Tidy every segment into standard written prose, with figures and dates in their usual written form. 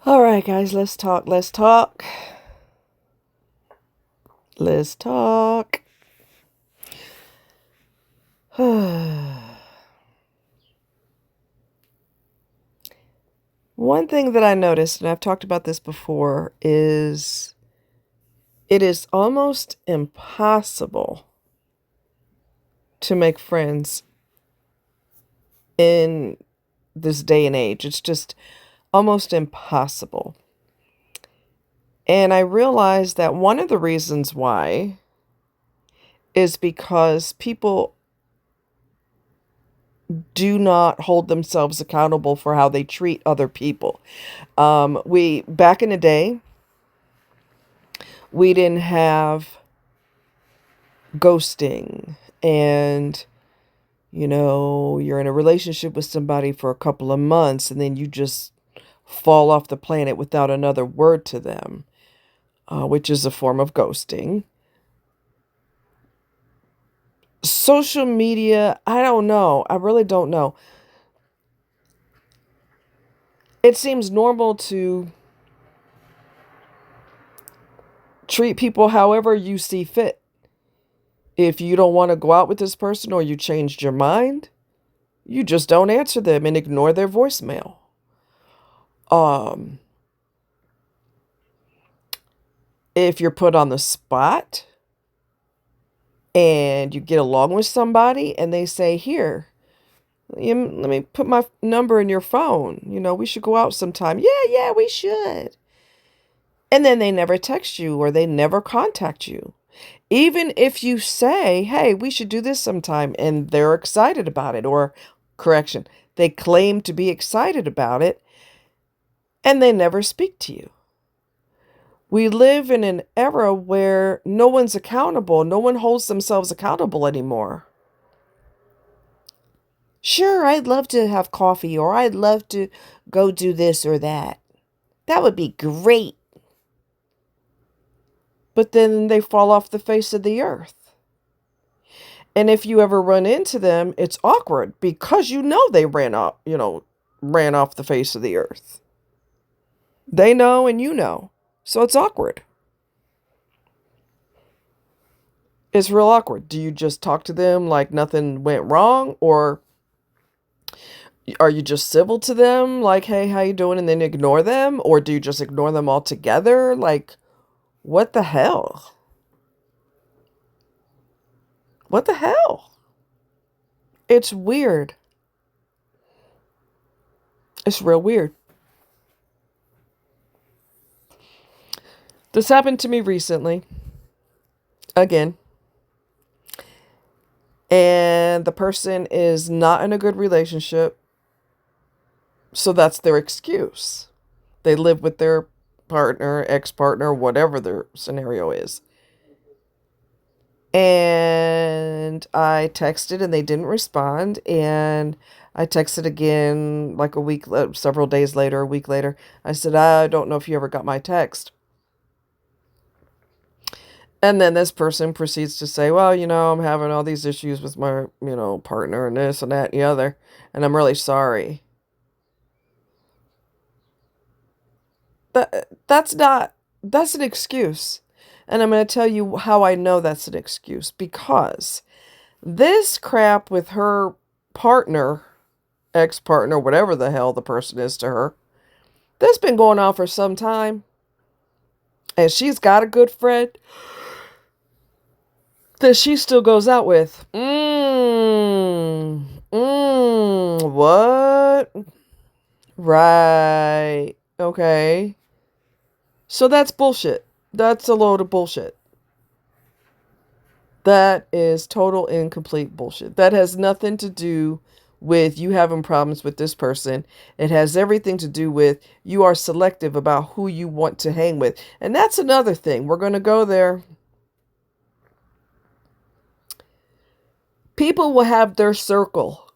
All right, guys, let's talk. Let's talk. Let's talk. One thing that I noticed, and I've talked about this before, is it is almost impossible to make friends in this day and age. It's just almost impossible. And I realized that one of the reasons why is because people do not hold themselves accountable for how they treat other people. We back in the day, we didn't have ghosting and you're in a relationship with somebody for a couple of months and then you just fall off the planet without another word to them, which is a form of ghosting. Social media, I don't know. I really don't know. It seems normal to treat people however you see fit. If you don't want to go out with this person or you changed your mind, you just don't answer them and ignore their voicemail. Um, if you're put on the spot and you get along with somebody and they say, "Here, let me put my number in your phone. We should go out sometime." Yeah, yeah, we should. And then they never text you or they never contact you. Even if you say, "Hey, we should do this sometime," and they're excited about it, or correction, they claim to be excited about it, and they never speak to you. We live in an era where no one's accountable. No one holds themselves accountable anymore. Sure, I'd love to have coffee, or I'd love to go do this or that. That would be great. But then they fall off the face of the earth. And if you ever run into them, it's awkward because they ran off the face of the earth. They know and you know. So it's awkward. It's real awkward. Do you just talk to them like nothing went wrong, or are you just civil to them like, "Hey, how you doing?" and then ignore them, or do you just ignore them altogether? Like, what the hell? What the hell? It's weird. It's real weird. This happened to me recently, again, and the person is not in a good relationship, so that's their excuse. They live with their partner, ex-partner, whatever their scenario is. And I texted and they didn't respond. And I texted again like several days later, a week later. I said, "I don't know if you ever got my text." And then this person proceeds to say, "Well, I'm having all these issues with my, partner and this and that and the other. And I'm really sorry." That's an excuse. And I'm going to tell you how I know that's an excuse. Because this crap with her partner, ex-partner, whatever the hell the person is to her, that's been going on for some time. And she's got a good friend that she still goes out with. What? Right. Okay. So that's bullshit. That's a load of bullshit. That is total incomplete bullshit. That has nothing to do with you having problems with this person. It has everything to do with you are selective about who you want to hang with. And that's another thing. We're going to go there. People will have their circle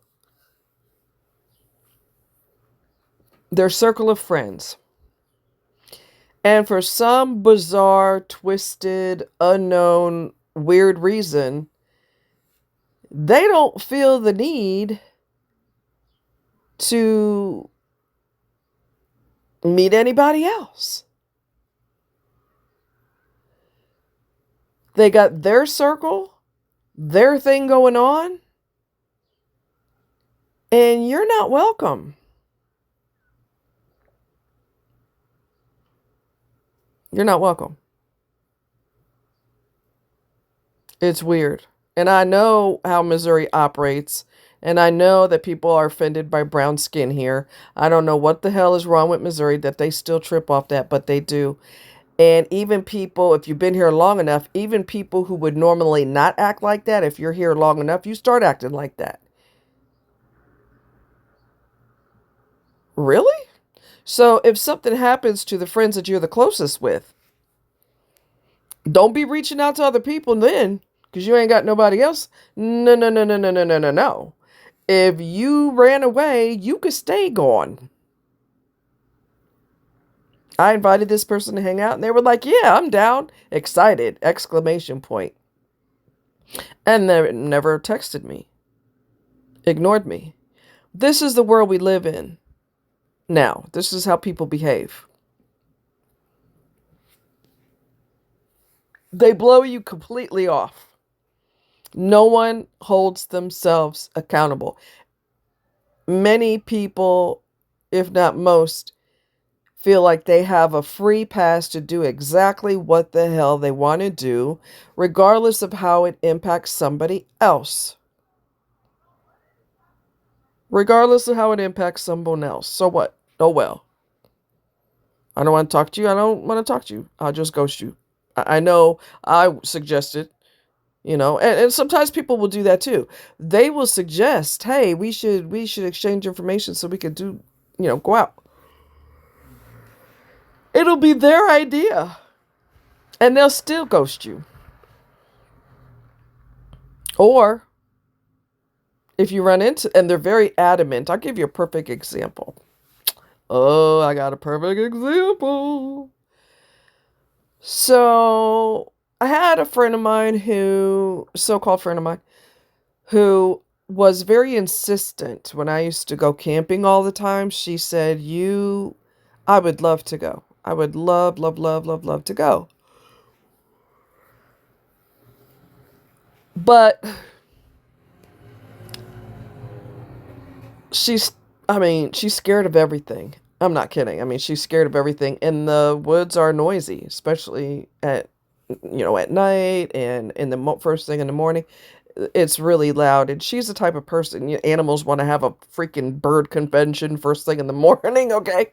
of friends. And for some bizarre, twisted, unknown, weird reason, they don't feel the need to meet anybody else. They got their circle, their thing going on, and you're not welcome. You're not welcome. It's weird. And I know how Missouri operates. And I know that people are offended by brown skin here. I don't know what the hell is wrong with Missouri that they still trip off that, but they do. And even people, if you've been here long enough, even people who would normally not act like that, if you're here long enough, you start acting like that. Really? So if something happens to the friends that you're the closest with, don't be reaching out to other people then, because you ain't got nobody else. No, no, no, no, no, no, no, no, no. If you ran away, you could stay gone. I invited this person to hang out, and they were like, yeah, I'm down. Excited! Exclamation point. And they never texted me. Ignored me. This is the world we live in. Now, this is how people behave. They blow you completely off. No one holds themselves accountable. Many people, if not most, feel like they have a free pass to do exactly what the hell they want to do, regardless of how it impacts somebody else. Regardless of how it impacts someone else. So what? Oh well. I don't want to talk to you. I don't want to talk to you. I'll just ghost you. I know I suggested, and sometimes people will do that too. They will suggest, hey, we should exchange information so we could go out. It'll be their idea. And they'll still ghost you. Or if you run into, and they're very adamant, I'll give you a perfect example. Oh, I got a perfect example. So I had a friend of mine so-called friend of mine, who was very insistent when I used to go camping all the time. She said, I would love to go. I would love, love, love, love, love to go. But she's scared of everything. I'm not kidding. I mean, she's scared of everything. And the woods are noisy, especially at night and in the first thing in the morning. It's really loud. And she's the type of person, animals want to have a freaking bird convention first thing in the morning, okay?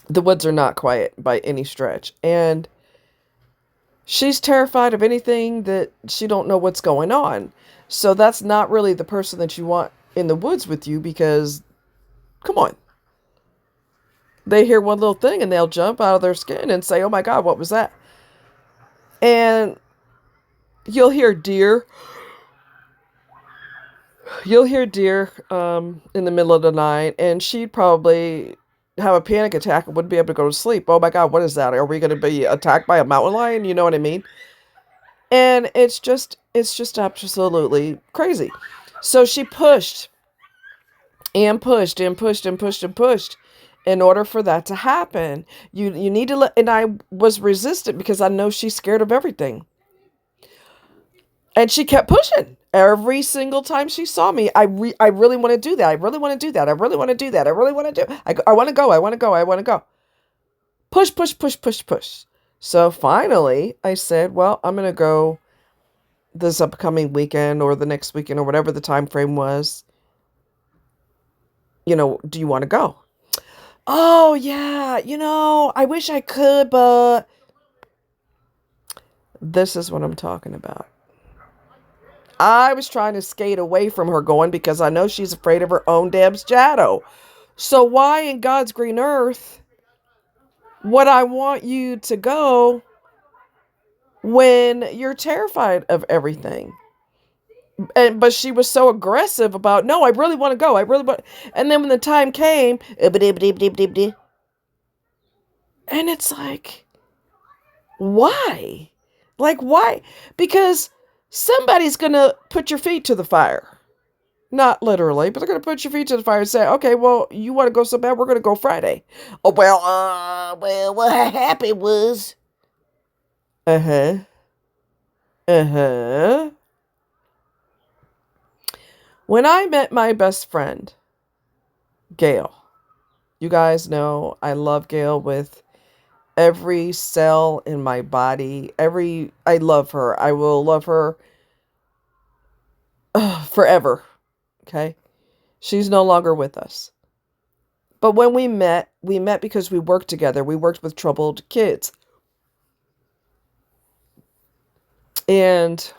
The woods are not quiet by any stretch. And she's terrified of anything that she don't know what's going on. So that's not really the person that you want in the woods with you, because, come on. They hear one little thing and they'll jump out of their skin and say, oh my God, what was that? And you'll hear deer. You'll hear deer in the middle of the night, and she'd probably have a panic attack and wouldn't be able to go to sleep. Oh my God, what is that? Are we going to be attacked by a mountain lion? You know what I mean? And it's just absolutely crazy. So she pushed and pushed and pushed and pushed and pushed in order for that to happen. You need to and I was resistant because I know she's scared of everything. And she kept pushing. Every single time she saw me, I really want to do that. I really want to do that. I really want to do that. I really want to do. I want to go. I want to go. I want to go. Push, push, push, push, push. So finally, I said, well, I'm going to go this upcoming weekend or the next weekend or whatever the time frame was. Do you want to go? Oh, yeah. I wish I could, but this is what I'm talking about. I was trying to skate away from her going because I know she's afraid of her own damn shadow. So why in God's green earth would I want you to go when you're terrified of everything? But she was so aggressive about, no, I really want to go. I really want. And then when the time came, and it's like, why? Like, why? Because somebody's going to put your feet to the fire. Not literally, but they're going to put your feet to the fire and say, okay, well, you want to go so bad, we're going to go Friday. Oh, well, what happened was. Uh huh. Uh huh. When I met my best friend, Gail, you guys know I love Gail with every cell in my body. I love her. I will love her forever. Okay. She's no longer with us. But when we met because we worked together. We worked with troubled kids. And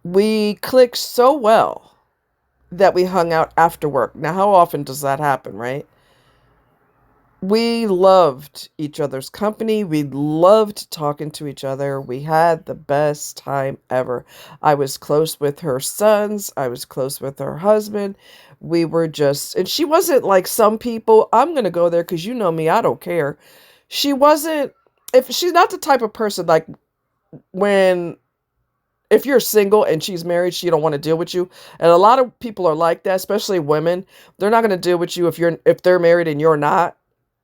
we clicked so well that we hung out after work. Now, how often does that happen, right? We loved each other's company. We loved talking to each other. We had the best time ever. I was close with her sons. I was close with her husband. We were just, and she wasn't like some people, I'm going to go there because you know me, I don't care. She wasn't, if she's not the type of person like when, if you're single and she's married, she don't want to deal with you. And a lot of people are like that, especially women. They're not going to deal with you if they're married and you're not.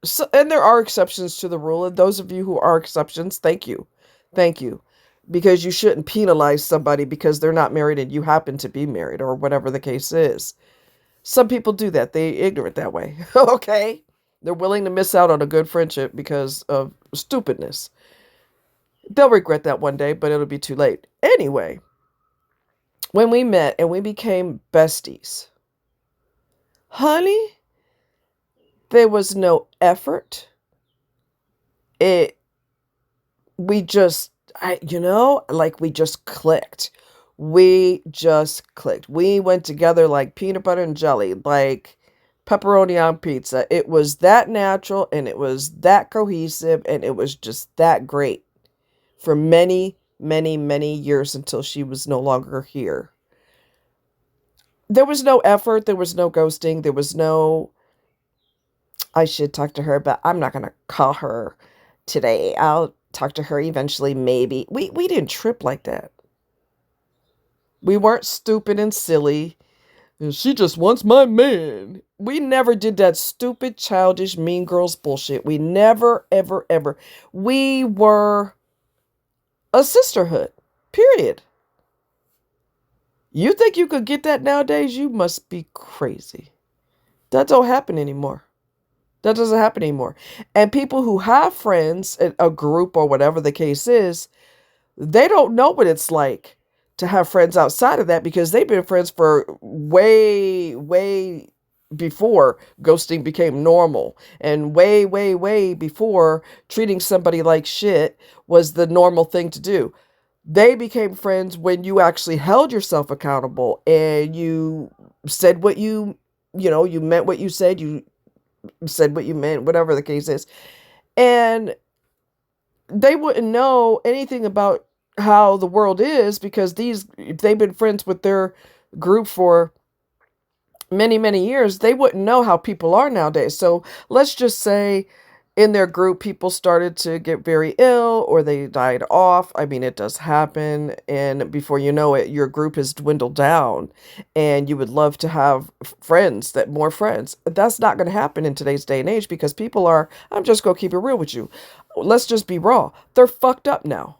So, and there are exceptions to the rule. And those of you who are exceptions, thank you. Thank you. Because you shouldn't penalize somebody because they're not married and you happen to be married or whatever the case is. Some people do that. They ignorant that way. Okay. They're willing to miss out on a good friendship because of stupidness. They'll regret that one day, but it'll be too late. Anyway, when we met and we became besties, honey, there was no effort. It we just like we just clicked. We just clicked. We went together like peanut butter and jelly, like pepperoni on pizza. It was that natural and it was that cohesive and it was just that great for many, many, many years until she was no longer here. There was no effort, there was no ghosting, there was no I should talk to her, but I'm not going to call her today. I'll talk to her eventually, maybe. We didn't trip like that. We weren't stupid and silly. And she just wants my man. We never did that stupid, childish, mean girls bullshit. We never, ever, ever. We were a sisterhood. Period. You think you could get that nowadays? You must be crazy. That don't happen anymore. That doesn't happen anymore. And people who have friends, a group or whatever the case is, they don't know what it's like to have friends outside of that because they've been friends for way, way before ghosting became normal. And way, way, way before treating somebody like shit was the normal thing to do. They became friends when you actually held yourself accountable and you said what you meant what you said what you meant, whatever the case is. And they wouldn't know anything about how the world is because they've been friends with their group for many, many years. They wouldn't know how people are nowadays. So let's just say in their group, people started to get very ill or they died off. I mean, it does happen. And before you know it, your group has dwindled down and you would love to have more friends. That's not going to happen in today's day and age because people are, I'm just going to keep it real with you. Let's just be raw. They're fucked up now.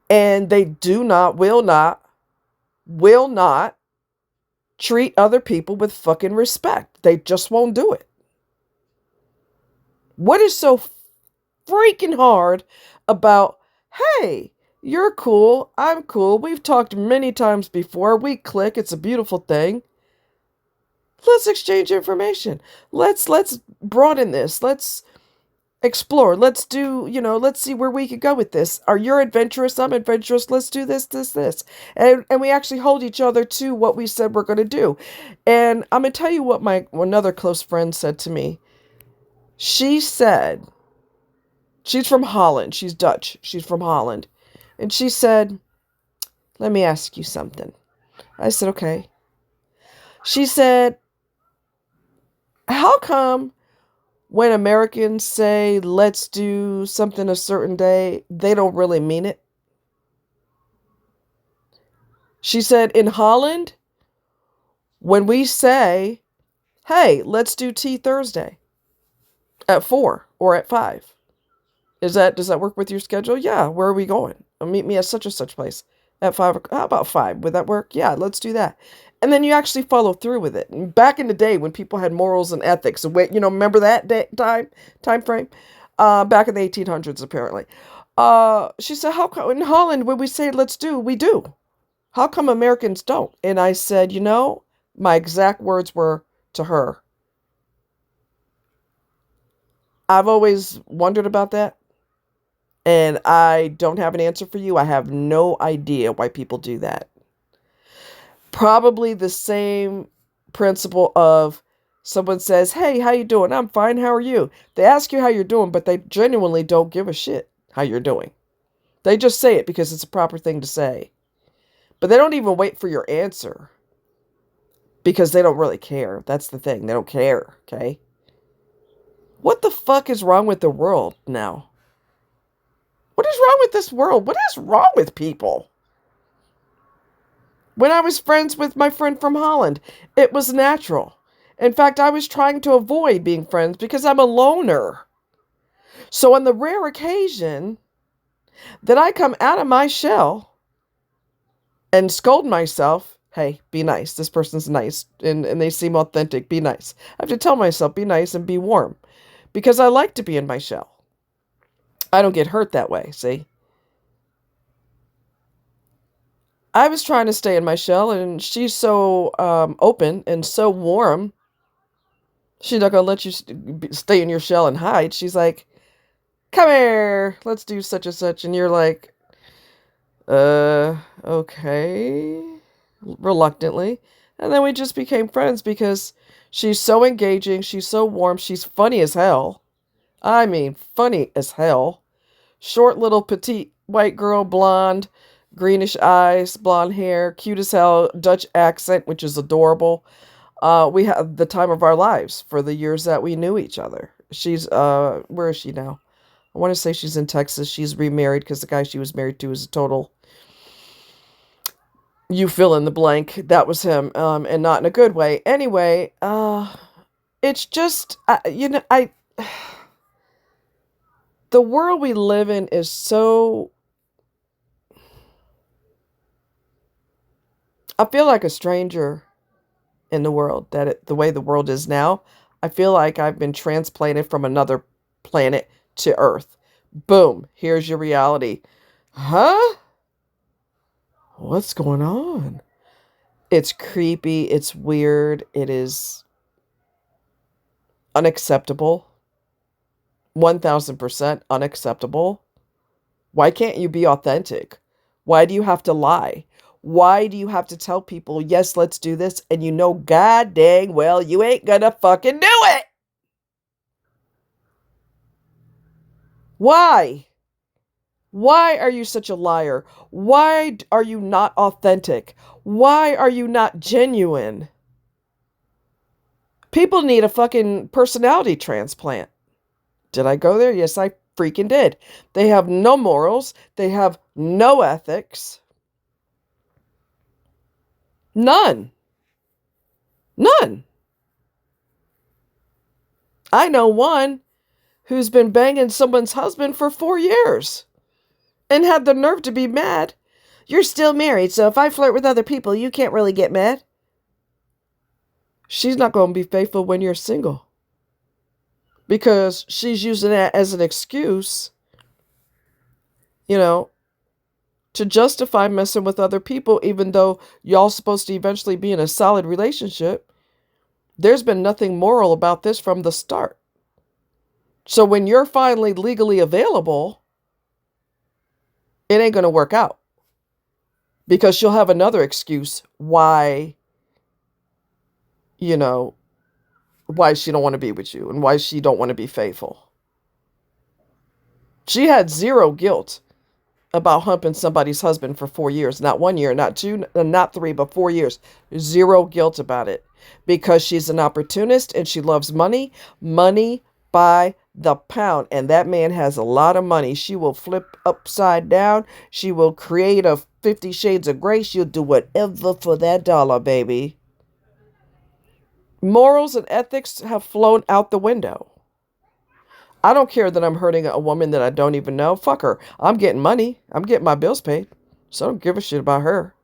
And they will not treat other people with fucking respect. They just won't do it. What is so freaking hard about, hey, you're cool, I'm cool, we've talked many times before, we click, it's a beautiful thing. Let's exchange information. Let's broaden this. Let's explore. Let's see where we could go with this. Are you adventurous? I'm adventurous. Let's do this. And we actually hold each other to what we said we're going to do. And I'm going to tell you what my another close friend said to me. She said, she's from Holland. She's Dutch. She's from Holland. And she said, let me ask you something. I said, okay. She said, how come when Americans say, let's do something a certain day, they don't really mean it? She said, in Holland, when we say, hey, let's do tea Thursday at 4 or at 5. Does that work with your schedule? Yeah. Where are we going? Meet me at such and such place at 5. How about 5? Would that work? Yeah, let's do that. And then you actually follow through with it. And back in the day when people had morals and ethics, remember that time frame? Back in the 1800s, apparently. She said, how come in Holland, when we say let's do, we do. How come Americans don't? And I said, my exact words were to her, I've always wondered about that. And I don't have an answer for you. I have no idea why people do that. Probably the same principle of someone says, hey, how you doing? I'm fine. How are you? They ask you how you're doing, but they genuinely don't give a shit how you're doing. They just say it because it's a proper thing to say. But they don't even wait for your answer because they don't really care. That's the thing. They don't care, okay? What the fuck is wrong with the world now? What is wrong with this world? What is wrong with people? When I was friends with my friend from Holland, it was natural. In fact, I was trying to avoid being friends because I'm a loner. So on the rare occasion that I come out of my shell and scold myself, hey, be nice. This person's nice and they seem authentic. Be nice. I have to tell myself, be nice and be warm because I like to be in my shell. I don't get hurt that way, see? I was trying to stay in my shell, and she's so open and so warm. She's not going to let you stay in your shell and hide. She's like, come here, let's do such and such. And you're like, okay, reluctantly. And then we just became friends because she's so engaging. She's so warm. She's funny as hell. I mean, funny as hell. Short, little, petite, white girl, blonde, greenish eyes, blonde hair, cute as hell, Dutch accent, which is adorable. We had the time of our lives for the years that we knew each other. She's, where is she now? I want to say she's in Texas. She's remarried because the guy she was married to is a total, you fill in the blank. That was him, and not in a good way. Anyway, it's just, the world we live in is so, I feel like a stranger in the world, the way the world is now. I feel like I've been transplanted from another planet to Earth. Boom, here's your reality. Huh? What's going on? It's creepy, it's weird, it is unacceptable. 1000% unacceptable. Why can't you be authentic? Why do you have to lie? Why do you have to tell people, yes, let's do this, and you know god dang well you ain't gonna fucking do it? Why? Why are you such a liar? Why are you not authentic? Why are you not genuine? People need a fucking personality transplant. Did I go there? Yes, I freaking did. They have no morals. They have no ethics. None. None. I know one who's been banging someone's husband for 4 years and had the nerve to be mad. You're still married, so if I flirt with other people, you can't really get mad. She's not going to be faithful when you're single because she's using that as an excuse, to justify messing with other people, even though y'all supposed to eventually be in a solid relationship. There's been nothing moral about this from the start. So when you're finally legally available, it ain't going to work out because she'll have another excuse why she don't want to be with you and why she don't want to be faithful. She had zero guilt about humping somebody's husband for 4 years. Not 1 year, not 2, not 3, but 4 years. Zero guilt about it because she's an opportunist and she loves money. Money by the pound. And that man has a lot of money. She will flip upside down. She will create a 50 Shades of Grey. She'll do whatever for that dollar, baby. Morals and ethics have flown out the window. I don't care that I'm hurting a woman that I don't even know. Fuck her. I'm getting money. I'm getting my bills paid. So I don't give a shit about her.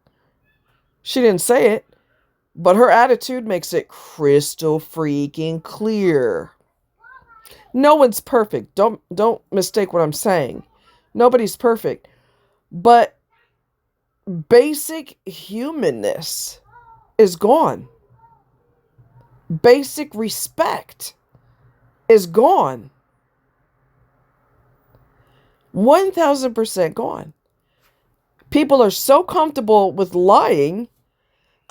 She didn't say it, but her attitude makes it crystal freaking clear. No one's perfect. Don't mistake what I'm saying. Nobody's perfect. But basic humanness is gone. Basic respect is gone. 1000% gone. People are so comfortable with lying.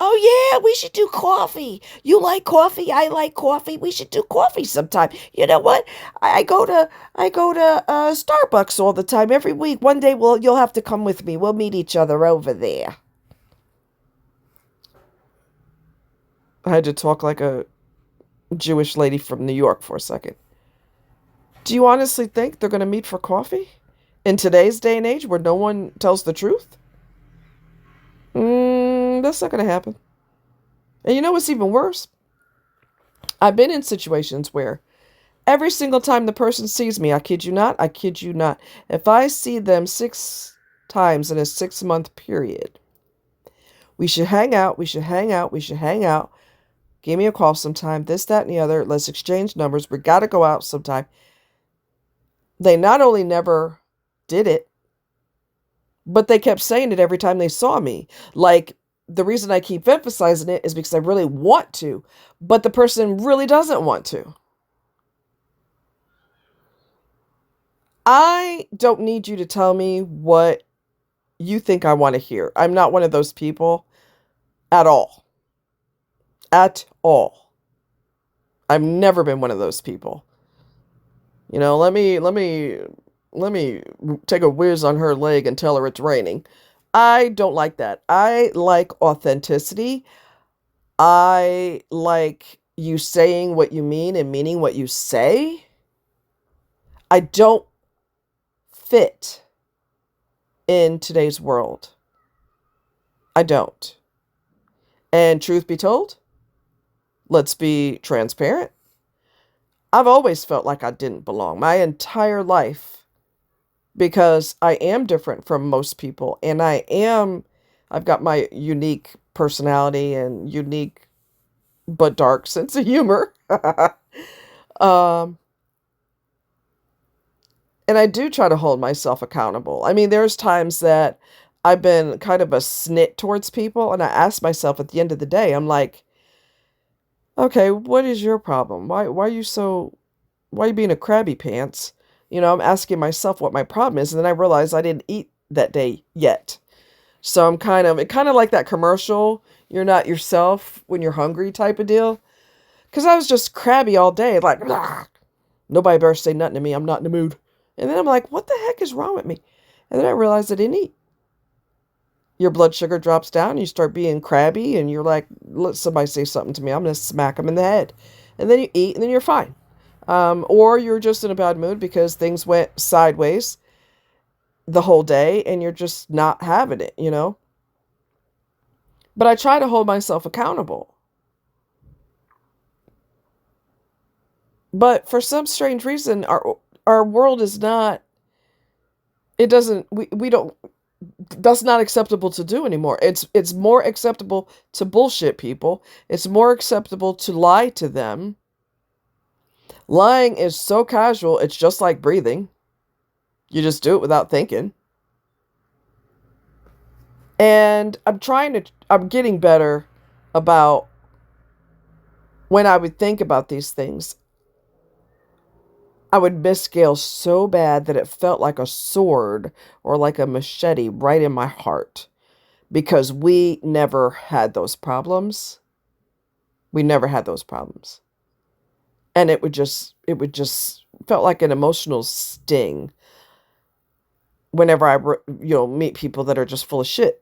Oh yeah, we should do coffee. You like coffee? I like coffee. We should do coffee sometime. You know what? I go to Starbucks all the time every week. One day you'll have to come with me. We'll meet each other over there. I had to talk like a Jewish lady from New York for a second. Do you honestly think they're going to meet for coffee in today's day and age where no one tells the truth? That's not going to happen. And you know what's even worse? I've been in situations where every single time the person sees me, I kid you not, if I see them 6 times in a 6-month period, we should hang out. Give me a call sometime, this, that, and the other. Let's exchange numbers. We got to go out sometime. They not only never did it, but they kept saying it every time they saw me. Like, the reason I keep emphasizing it is because I really want to, but the person really doesn't want to. I don't need you to tell me what you think I want to hear. I'm not one of those people at all. At all. I've never been one of those people. You know, let me take a whiz on her leg and tell her it's raining. I don't like that. I like authenticity. I like you saying what you mean and meaning what you say. I don't fit in today's world. I don't. And truth be told, let's be transparent. I've always felt like I didn't belong my entire life because I am different from most people, and I've got my unique personality and unique but dark sense of humor. um, and I do try to hold myself accountable. I mean, there's times that I've been kind of a snit towards people, and I ask myself at the end of the day, I'm like, okay, what is your problem? Why are you being a crabby pants? You know, I'm asking myself what my problem is, and then I realize I didn't eat that day yet. So it kind of like that commercial, you're not yourself when you're hungry type of deal. Because I was just crabby all day, like, "Ugh, nobody better say nothing to me, I'm not in the mood." And then I'm like, what the heck is wrong with me? And then I realized I didn't eat. Your blood sugar drops down, you start being crabby, and you're like, let somebody say something to me, I'm going to smack them in the head. And then you eat, and then you're fine. Or you're just in a bad mood because things went sideways the whole day, and you're just not having it, you know? But I try to hold myself accountable. But for some strange reason, our world is not, it doesn't, we don't, that's not acceptable to do anymore. It's more acceptable to bullshit people. It's more acceptable to lie to them. Lying is so casual, it's just like breathing. You just do it without thinking. And I'm getting better about when I would think about these things. I would miss Gail so bad that it felt like a sword or like a machete right in my heart because we never had those problems. We never had those problems. And it would just felt like an emotional sting whenever I, meet people that are just full of shit.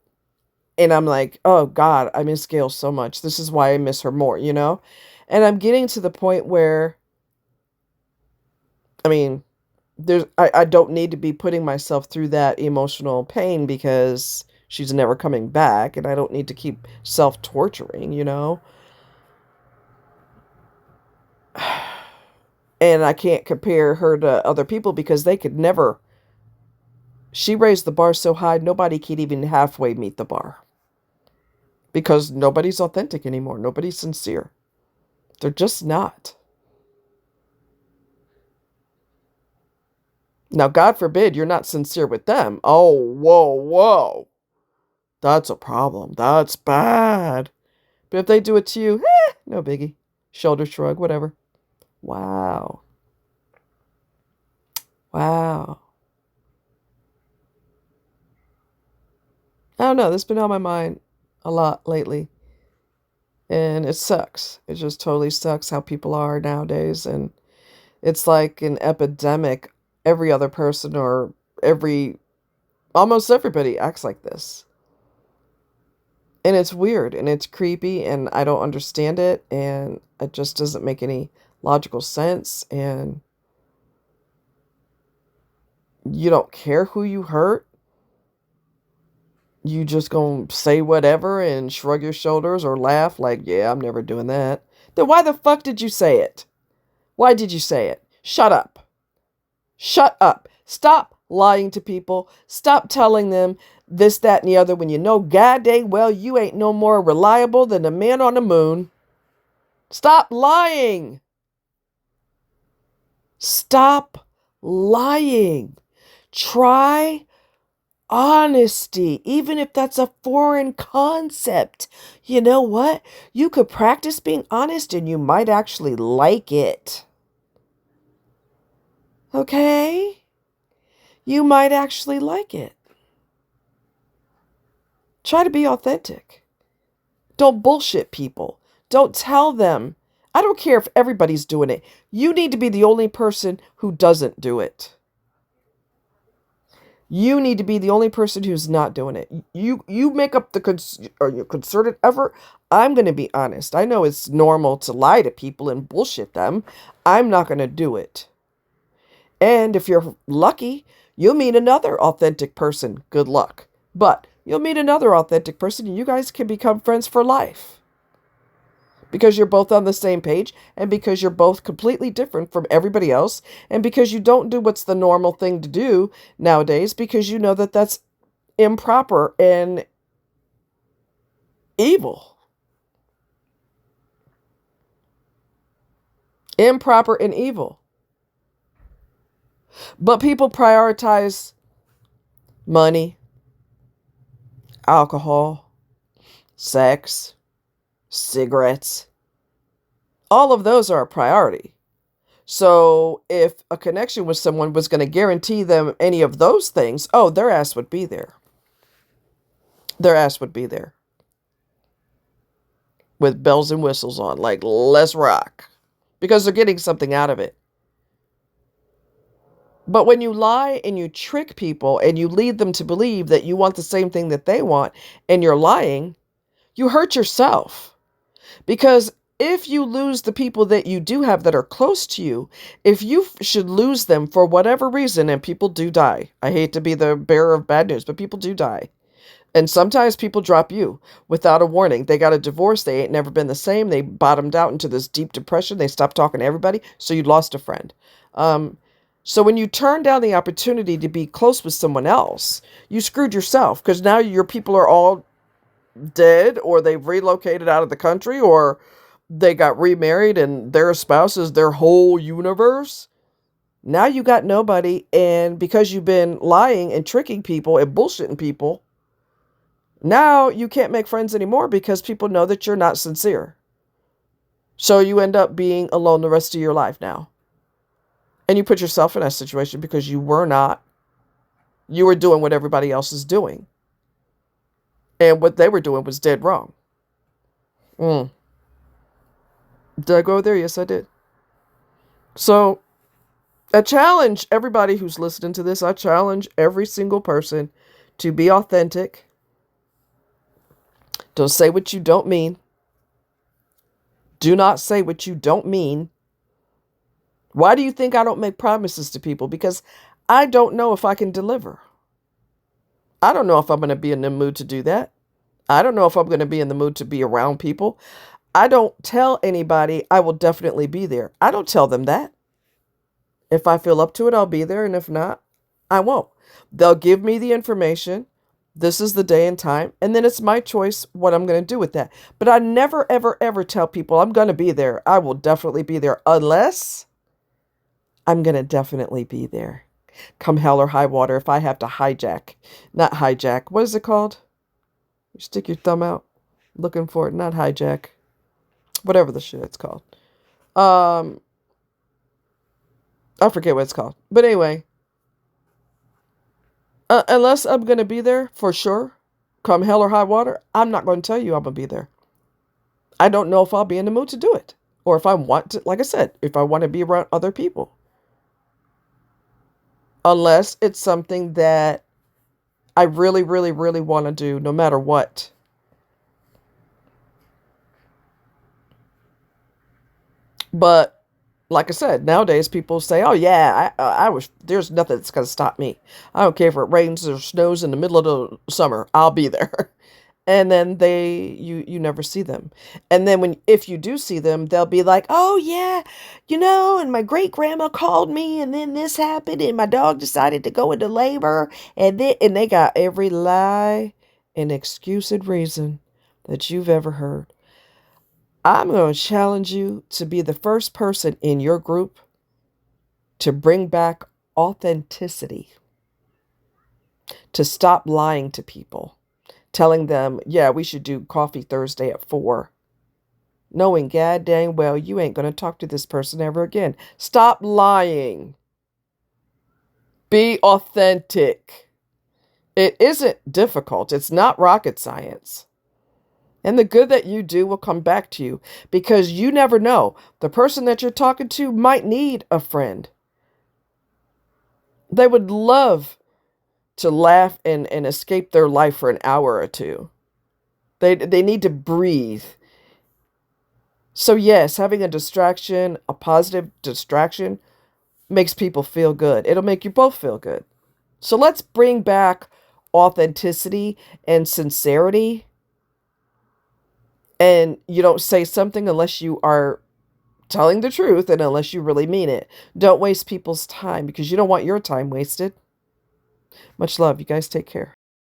And I'm like, oh God, I miss Gail so much. This is why I miss her more, you know? And I'm getting to the point where I mean, I don't need to be putting myself through that emotional pain because she's never coming back, and I don't need to keep self-torturing, you know? And I can't compare her to other people because they could never. She raised the bar so high, nobody could even halfway meet the bar. Because nobody's authentic anymore. Nobody's sincere. They're just not. Now, God forbid you're not sincere with them. Oh, whoa, whoa. That's a problem. That's bad. But if they do it to you, no biggie. Shoulder shrug, whatever. Wow. Wow. I don't know. This has been on my mind a lot lately. And it sucks. It just totally sucks how people are nowadays. And it's like an epidemic. Every other person or almost everybody acts like this. And it's weird and it's creepy and I don't understand it. And it just doesn't make any logical sense. And you don't care who you hurt. You just gonna say whatever and shrug your shoulders or laugh like, yeah, I'm never doing that. Then why the fuck did you say it? Why did you say it? Shut up. Shut up. Stop lying to people. Stop telling them this, that, and the other when you know god dang well you ain't no more reliable than the man on the moon. Stop lying. Stop lying. Try honesty, even if that's a foreign concept. You know what? You could practice being honest and you might actually like it. Okay? You might actually like it. Try to be authentic. Don't bullshit people. Don't tell them. I don't care if everybody's doing it. You need to be the only person who doesn't do it. You need to be the only person who's not doing it. You make up your concerted effort. I'm going to be honest. I know it's normal to lie to people and bullshit them. I'm not going to do it. And if you're lucky, you'll meet another authentic person. Good luck. But you'll meet another authentic person and you guys can become friends for life. Because you're both on the same page and because you're both completely different from everybody else and because you don't do what's the normal thing to do nowadays because you know that that's improper and evil. Improper and evil. But people prioritize money, alcohol, sex, cigarettes. All of those are a priority. So if a connection with someone was going to guarantee them any of those things, oh, their ass would be there. Their ass would be there. With bells and whistles on, like, let's rock. Because they're getting something out of it. But when you lie and you trick people and you lead them to believe that you want the same thing that they want and you're lying, you hurt yourself. Because if you lose the people that you do have that are close to you, if you should lose them for whatever reason, and people do die. I hate to be the bearer of bad news, but people do die. And sometimes people drop you without a warning. They got a divorce. They ain't never been the same. They bottomed out into this deep depression. They stopped talking to everybody. So you lost a friend. So when you turn down the opportunity to be close with someone else, you screwed yourself because now your people are all dead or they've relocated out of the country or they got remarried and their spouse is their whole universe. Now you got nobody. And because you've been lying and tricking people and bullshitting people, now you can't make friends anymore because people know that you're not sincere. So you end up being alone the rest of your life now. And you put yourself in that situation because you were not. You were doing what everybody else is doing. And what they were doing was dead wrong. Did I go there? Yes, I did. So I challenge everybody who's listening to this. I challenge every single person to be authentic. Don't say what you don't mean. Do not say what you don't mean. Why do you think I don't make promises to people? Because I don't know if I can deliver. I don't know if I'm going to be in the mood to do that. I don't know if I'm going to be in the mood to be around people. I don't tell anybody I will definitely be there. I don't tell them that. If I feel up to it, I'll be there. And if not, I won't. They'll give me the information. This is the day and time. And then it's my choice what I'm going to do with that. But I never, ever, ever tell people I'm going to be there. I will definitely be there unless I'm going to definitely be there. Come hell or high water, if I have to not hijack. What is it called? You stick your thumb out looking for it. Not hijack. Whatever the shit it's called. I forget what it's called. But anyway, unless I'm going to be there for sure, come hell or high water, I'm not going to tell you I'm going to be there. I don't know if I'll be in the mood to do it. Or if I want to, like I said, if I want to be around other people. Unless it's something that I really, really, really want to do no matter what. But like I said, nowadays people say, "Oh yeah, I was. There's nothing that's gonna stop me. I don't care if it rains or snows in the middle of the summer. I'll be there." And then you never see them. And then if you do see them, they'll be like, "Oh yeah, and my great grandma called me, and then this happened, and my dog decided to go into labor, and they got every lie and excuse and reason that you've ever heard." I'm going to challenge you to be the first person in your group to bring back authenticity, to stop lying to people, telling them, yeah, we should do coffee Thursday at 4, knowing god dang well you ain't going to talk to this person ever again. Stop lying. Be authentic. It isn't difficult. It's not rocket science. And the good that you do will come back to you because you never know. The person that you're talking to might need a friend. They would love to laugh and escape their life for an hour or two. They need to breathe. So yes, having a distraction, a positive distraction, makes people feel good. It'll make you both feel good. So let's bring back authenticity and sincerity. And you don't say something unless you are telling the truth and unless you really mean it. Don't waste people's time because you don't want your time wasted. Much love. You guys take care.